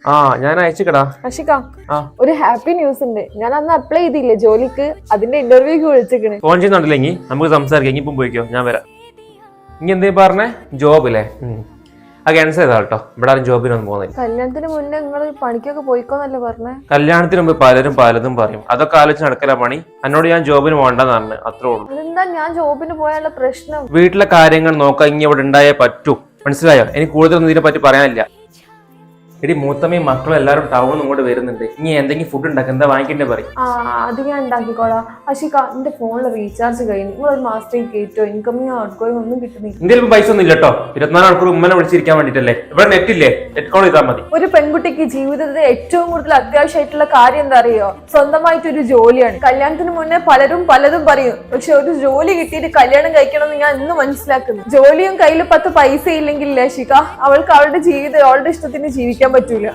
ആ ഞാൻ അയച്ചിക്കടാ. അഷിക, ഒരു ഹാപ്പി ന്യൂസ് ഉണ്ട്. ഞാൻ അന്ന് അപ്ലൈ ചെയ്തില്ലേ ജോലിക്ക്, അതിന്റെ ഇന്റർവ്യൂക്ക് വിളിച്ചിക്കണ്. ഫോൺ ചെയ്യുന്നുണ്ടല്ലേ? നമുക്ക് സംസാരിക്കാം. ഇപ്പം പോയിക്കോ, ഞാൻ വരാം. ഇനി എന്തേ പറഞ്ഞേ? ജോബ് അല്ലേ? ആ ക്യാൻസൽ ചെയ്താ കേട്ടോ. ഇവിടെ ആരും ജോബിനൊന്നും പോകുന്നില്ല. കല്യാണത്തിന് മുന്നേ നിങ്ങൾ പണിക്കൊക്കെ പോയിക്കോന്നല്ലേ പറഞ്ഞേ? കല്യാണത്തിന് മുമ്പ് പലരും പലതും പറയും. അതൊക്കെ ആലോചിച്ച് നടക്കല പണി. എന്നോട് ഞാൻ ജോബിന് പോകണ്ടെന്ന് പറഞ്ഞു. അത്രേ ഉള്ളൂ. അതെന്താ ഞാൻ ജോബിന് പോയാലുള്ള പ്രശ്നം? വീട്ടിലെ കാര്യങ്ങൾ നോക്കാൻ ഇനി ഇവിടെ ഉണ്ടായേ പറ്റൂ. മനസ്സിലായോ? എനിക്ക് കൂടുതലൊന്നും ഇതിനെ പറ്റി പറയാനില്ല. എടി മൂത്തമ്മയും മക്കളും എല്ലാവരും ടൗണിൽ ഇങ്ങോട്ട് വരുന്നുണ്ട്. ഇനി എന്തെങ്കിലും ഫുഡ് ഉണ്ടാക്കുക, എന്താ വാങ്ങിക്കണ്ടേ പറയും. അത് ഞാൻ ഉണ്ടാക്കിക്കോളാം. അഷിക, എന്റെ ഫോണിൽ റീചാർജ് കഴിഞ്ഞു. നിങ്ങൾ ഒരു മാസത്തേക്ക് കയറ്റോ? ഇൻകമിങ് ഔട്ട് ഗോയിങ് ഒന്നും കിട്ടുന്നില്ല. ഇന്ത്യയിൽ പൈസ ഒന്നും ഇല്ല കേട്ടോ. 24 മണിക്കൂർ ഉമ്മനെ വിളിച്ചിരിക്കാൻ വേണ്ടിട്ടല്ലേ. ഇവിടെ നെറ്റ് ഇല്ലേ? നെറ്റ് കോൾ ചെയ്താൽ മതി. ഒരു പെൺകുട്ടിക്ക് ജീവിതത്തിൽ ഏറ്റവും കൂടുതൽ അത്യാവശ്യമായിട്ടുള്ള കാര്യം എന്താ അറിയോ? സ്വന്തമായിട്ടൊരു ജോലിയാണ്. കല്യാണത്തിന് മുന്നേ പലരും പലതും പറയും, പക്ഷെ ഒരു ജോലി കിട്ടിയിട്ട് കല്യാണം കഴിക്കണമെന്ന് ഞാൻ ഇന്ന് മനസ്സിലാക്കുന്നു. ജോലിയും കയ്യിൽ 10 പൈസ ഇല്ലെങ്കിൽ അഷിക, അവൾക്ക് അവളുടെ ജീവിതം അവളുടെ ഇഷ്ടത്തിന് ജീവിക്കാൻ പറ്റൂല.